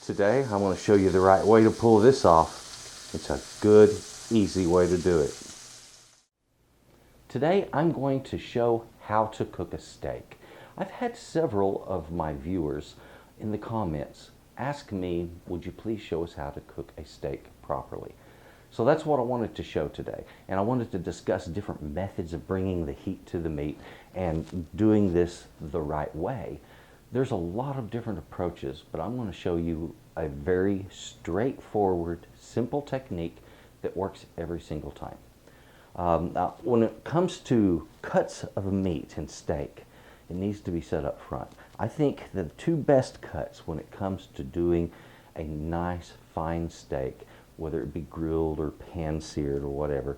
Today I'm going to show you the right way to pull this off. It's a good, easy way to do it. Today I'm going to show how to cook a steak. I've had several of my viewers in the comments ask me, would you please show us how to cook a steak properly? So that's what I wanted to show today. And I wanted to discuss different methods of bringing the heat to the meat and doing this the right way. There's a lot of different approaches, but I'm going to show you a very straightforward, simple technique that works every single time. Now, when it comes to cuts of meat and steak, it needs to be set up front. I think the two best cuts when it comes to doing a nice fine steak, whether it be grilled or pan-seared or whatever,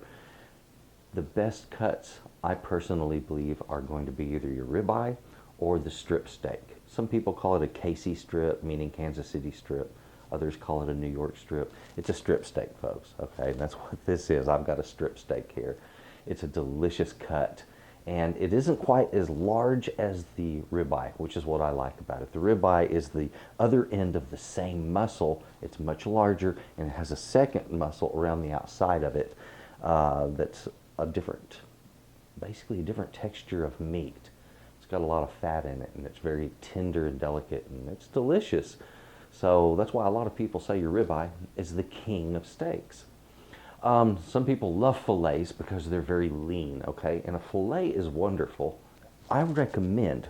the best cuts I personally believe are going to be either your ribeye or the strip steak. Some people call it a KC strip, meaning Kansas City strip. Others call it a New York strip. It's a strip steak, folks, okay? That's what this is. I've got a strip steak here. It's a delicious cut, and it isn't quite as large as the ribeye, which is what I like about it. The ribeye is the other end of the same muscle. It's much larger, and it has a second muscle around the outside of it that's a different, basically a different texture of meat. It's got a lot of fat in it, and it's very tender and delicate, and it's delicious. So that's why a lot of people say your ribeye is the king of steaks. Some people love fillets because they're very lean, okay? And a fillet is wonderful. I recommend,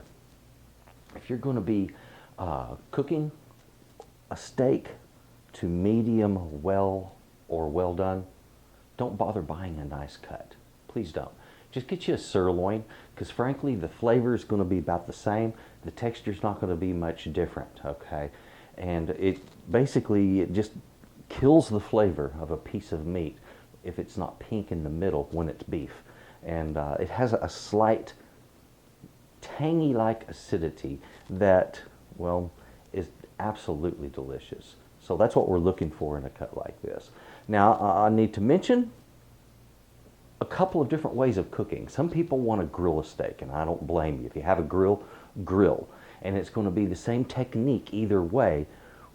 if you're going to be cooking a steak to medium well or well done, don't bother buying a nice cut. Please don't. Just get you a sirloin, because frankly the flavor is going to be about the same. The texture is not going to be much different, okay? And it just kills the flavor of a piece of meat if it's not pink in the middle when it's beef. And it has a slight tangy-like acidity that, well, is absolutely delicious. So that's what we're looking for in a cut like this. Now, I need to mention a couple of different ways of cooking. Some people want to grill a steak, and I don't blame you. If you have a grill, grill. And it's going to be the same technique either way,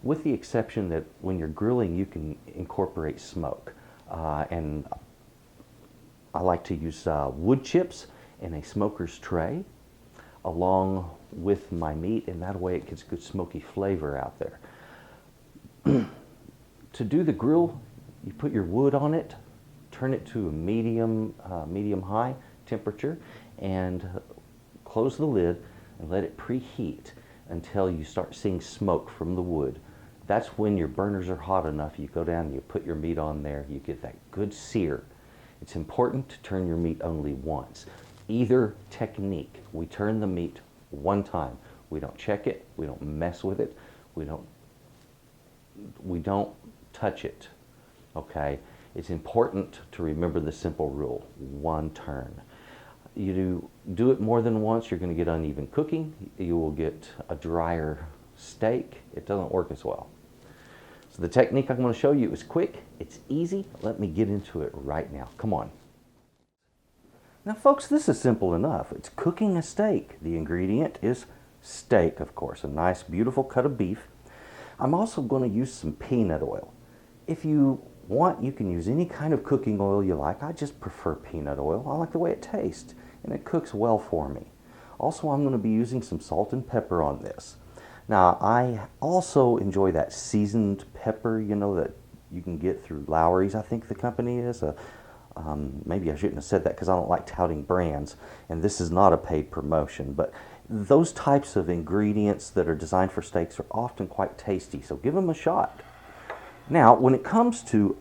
with the exception that when you're grilling, you can incorporate smoke. And I like to use wood chips in a smoker's tray along with my meat, and that way it gets good smoky flavor out there. To do the grill, you put your wood on it, turn it to a medium-high temperature, and close the lid and let it preheat until you start seeing smoke from the wood. That's when your burners are hot enough. You go down and you put your meat on there. You get that good sear. It's important to turn your meat only once. Either technique, we turn the meat one time. We don't check it. We don't mess with it. We don't touch it, okay? It's important to remember the simple rule, one turn. You do it more than once, you're going to get uneven cooking. You will get a drier steak. It doesn't work as well. So the technique I'm going to show you is quick, it's easy. Let me get into it right now. Come on. Now folks, this is simple enough. It's cooking a steak. The ingredient is steak, of course, a nice beautiful cut of beef. I'm also going to use some peanut oil. If you want, you can use any kind of cooking oil you like. I just prefer peanut oil. I like the way it tastes, and it cooks well for me. Also, I'm going to be using some salt and pepper on this. Now, I also enjoy that seasoned pepper, you know, that you can get through Lowry's, I think the company is. Maybe I shouldn't have said that because I don't like touting brands, and this is not a paid promotion, but those types of ingredients that are designed for steaks are often quite tasty, so give them a shot. Now, when it comes to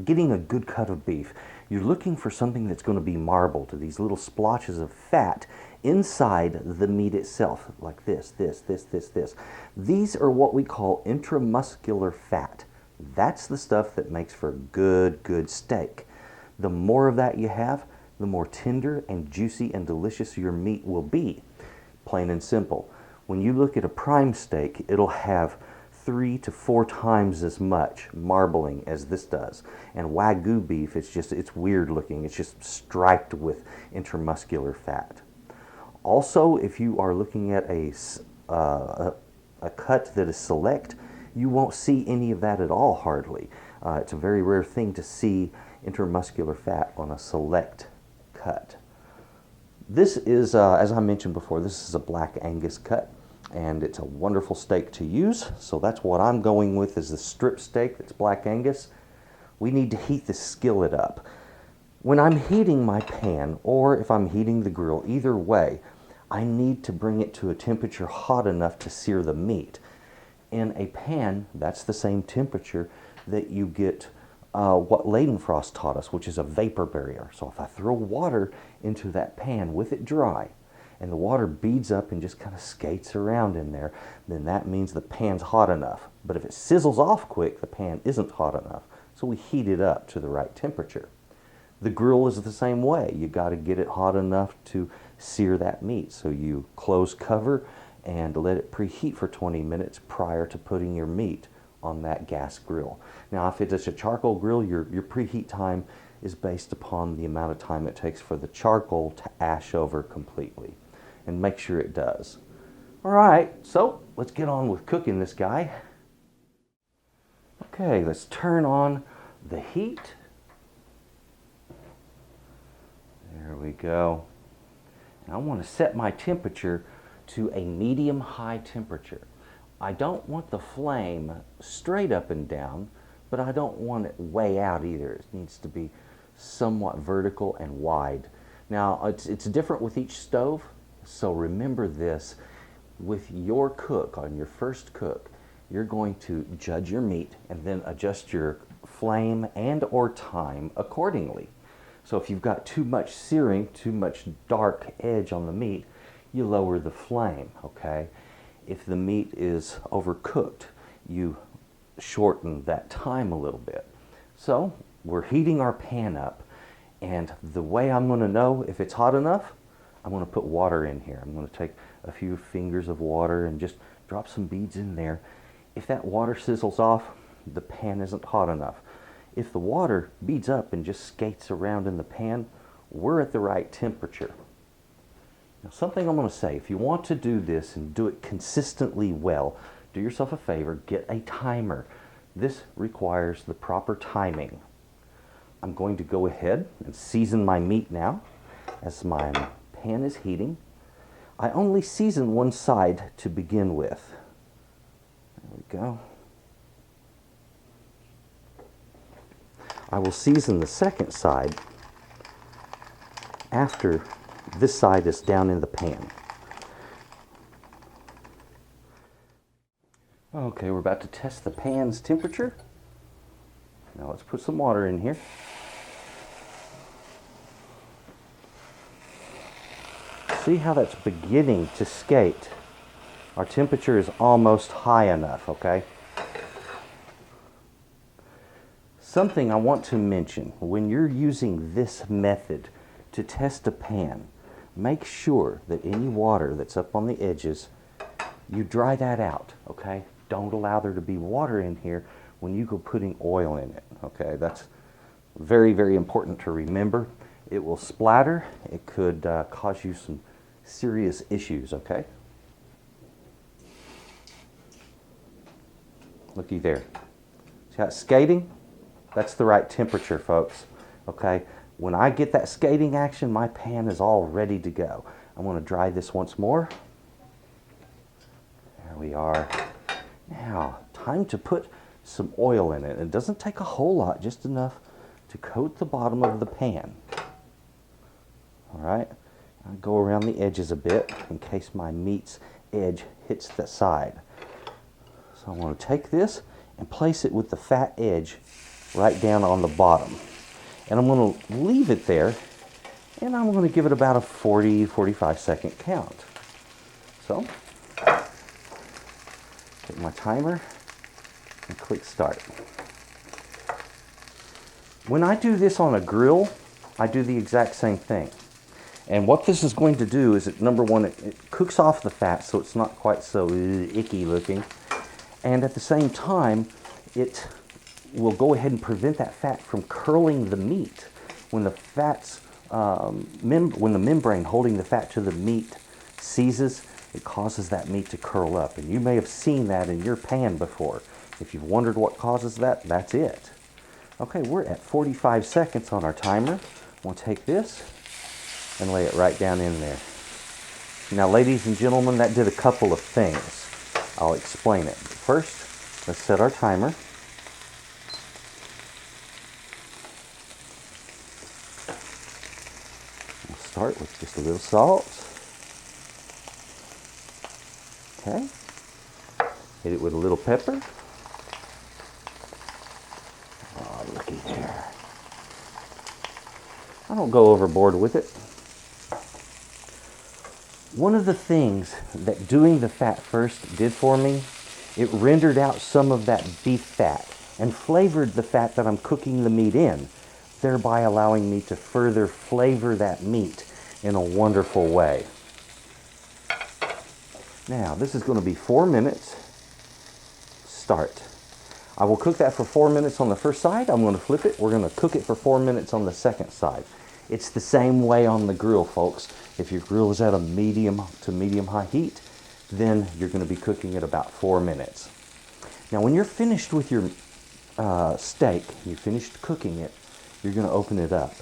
getting a good cut of beef, you're looking for something that's going to be marbled, these little splotches of fat inside the meat itself, like this. These are what we call intramuscular fat. That's the stuff that makes for good steak. The more of that you have, the more tender and juicy and delicious your meat will be. Plain and simple. When you look at a prime steak, it'll have 3 to 4 times as much marbling as this does. And Wagyu beef, it's weird looking. It's just striped with intramuscular fat. Also, if you are looking at a cut that is select, you won't see any of that at all, hardly. It's a very rare thing to see intermuscular fat on a select cut. This is, as I mentioned before, this is a Black Angus cut, and it's a wonderful steak to use. So that's what I'm going with, is the strip steak that's Black Angus. We need to heat the skillet up. When I'm heating my pan, or if I'm heating the grill, either way, I need to bring it to a temperature hot enough to sear the meat. In a pan, that's the same temperature that you get what Leidenfrost taught us, which is a vapor barrier. So if I throw water into that pan with it dry, and the water beads up and just kind of skates around in there, then that means the pan's hot enough. But if it sizzles off quick, the pan isn't hot enough. So we heat it up to the right temperature. The grill is the same way. You got to get it hot enough to sear that meat. So you close cover and let it preheat for 20 minutes prior to putting your meat on that gas grill. Now, if it is a charcoal grill, your preheat time is based upon the amount of time it takes for the charcoal to ash over completely. And make sure it does. All right, so let's get on with cooking this guy. Okay, let's turn on the heat. There we go. And I want to set my temperature to a medium-high temperature. I don't want the flame straight up and down, but I don't want it way out either. It needs to be somewhat vertical and wide. Now, it's different with each stove, so remember this. With your cook, on your first cook, you're going to judge your meat and then adjust your flame and or time accordingly. So if you've got too much searing, too much dark edge on the meat, you lower the flame, okay? If the meat is overcooked, you shorten that time a little bit. So we're heating our pan up, and the way I'm going to know if it's hot enough, I'm going to put water in here. I'm going to take a few fingers of water and just drop some beads in there. If that water sizzles off, the pan isn't hot enough. If the water beads up and just skates around in the pan, we're at the right temperature. Now, something I'm going to say, if you want to do this and do it consistently well, do yourself a favor, get a timer. This requires the proper timing. I'm going to go ahead and season my meat now as my pan is heating. I only season one side to begin with. There we go. I will season the second side after this side is down in the pan. Okay, we're about to test the pan's temperature. Now let's put some water in here. See how that's beginning to skate? Our temperature is almost high enough, okay? Something I want to mention, when you're using this method to test a pan, make sure that any water that's up on the edges, you dry that out, okay? Don't allow there to be water in here when you go putting oil in it, okay? That's very, very important to remember. It will splatter. It could cause you some serious issues, okay? Looky there. See how it's skating? That's the right temperature, folks, okay? When I get that skating action, my pan is all ready to go. I'm going to dry this once more. There we are. Now, time to put some oil in it. It doesn't take a whole lot, just enough to coat the bottom of the pan. All right, I go around the edges a bit in case my meat's edge hits the side. So I'm going to take this and place it with the fat edge right down on the bottom. And I'm going to leave it there, and I'm going to give it about a 40-45 second count. So, take my timer and click start. When I do this on a grill, I do the exact same thing. And what this is going to do is, number one, it cooks off the fat so it's not quite so icky looking. And at the same time, it will go ahead and prevent that fat from curling the meat. When the fat's when the membrane holding the fat to the meat seizes, it causes that meat to curl up. And you may have seen that in your pan before. If you've wondered what causes that, that's it. Okay, we're at 45 seconds on our timer. We'll take this and lay it right down in there. Now, ladies and gentlemen, that did a couple of things. I'll explain it. First, let's set our timer. We'll start with just a little salt. Okay. Hit it with a little pepper. Oh, looky there. I don't go overboard with it. One of the things that doing the fat first did for me, it rendered out some of that beef fat and flavored the fat that I'm cooking the meat in, thereby allowing me to further flavor that meat in a wonderful way. Now, this is going to be 4 minutes. Start. I will cook that for 4 minutes on the first side. I'm going to flip it. We're going to cook it for 4 minutes on the second side. It's the same way on the grill, folks. If your grill is at a medium to medium-high heat, then you're going to be cooking it about 4 minutes. Now, when you're finished with your steak, you finished cooking it, you're going to open it up.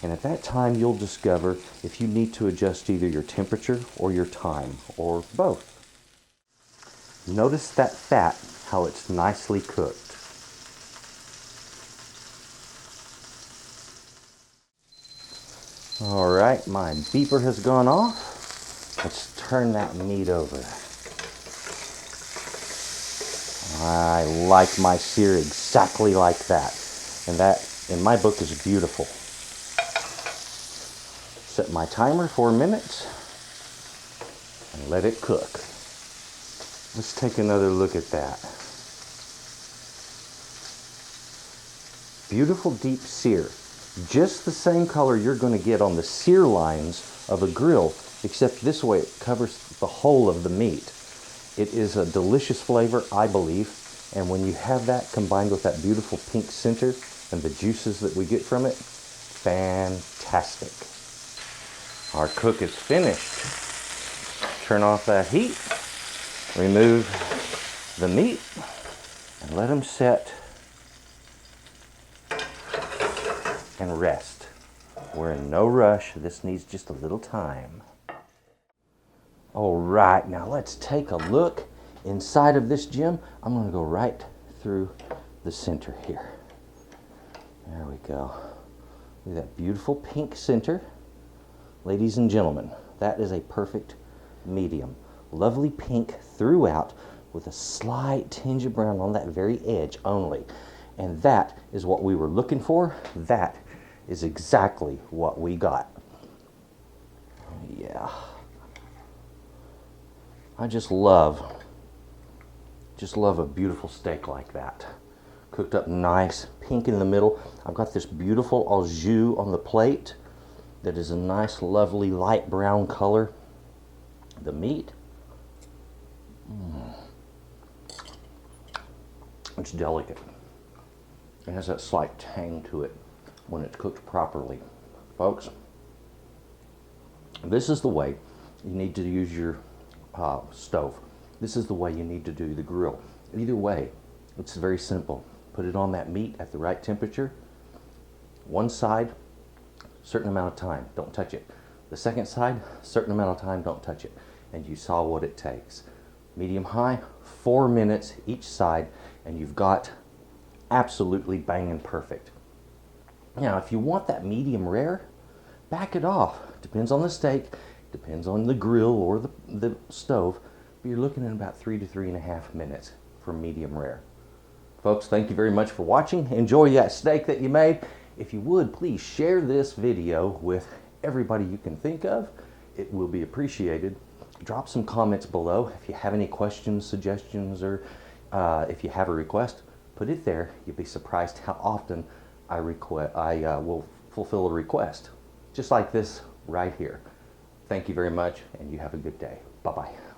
And at that time, you'll discover if you need to adjust either your temperature or your time, or both. Notice that fat, how it's nicely cooked. All right, my beeper has gone off. Let's turn that meat over. I like my sear exactly like that. And that, in my book, is beautiful. Set my timer 4 minutes and let it cook. Let's take another look at that. Beautiful deep sear. Just the same color you're going to get on the sear lines of a grill, except this way it covers the whole of the meat. It is a delicious flavor, I believe, and when you have that combined with that beautiful pink center and the juices that we get from it, fantastic. Our cook is finished. Turn off that heat, remove the meat, and let them set and rest. We're in no rush. This needs just a little time. All right, now let's take a look inside of this gem. I'm going to go right through the center here. There we go. Look at that beautiful pink center. Ladies and gentlemen, that is a perfect medium. Lovely pink throughout with a slight tinge of brown on that very edge only. And that is what we were looking for. That is exactly what we got. Yeah. I just love a beautiful steak like that. Cooked up nice, pink in the middle. I've got this beautiful au jus on the plate that is a nice, lovely light brown color. The meat, it's delicate. It has that slight tang to it when it's cooked properly. Folks, this is the way you need to use your stove. This is the way you need to do the grill. Either way, it's very simple. Put it on that meat at the right temperature. One side, certain amount of time, don't touch it. The second side, certain amount of time, don't touch it. And you saw what it takes. Medium high, 4 minutes each side, and you've got absolutely banging perfect. Now, if you want that medium rare, back it off. Depends on the steak, depends on the grill or the stove, but you're looking at about 3 to 3.5 minutes for medium rare. Folks, thank you very much for watching. Enjoy that steak that you made. If you would, please share this video with everybody you can think of. It will be appreciated. Drop some comments below. If you have any questions, suggestions, or if you have a request, put it there. You'll be surprised how often I will fulfill a request, just like this right here. Thank you very much, and you have a good day. Bye-bye.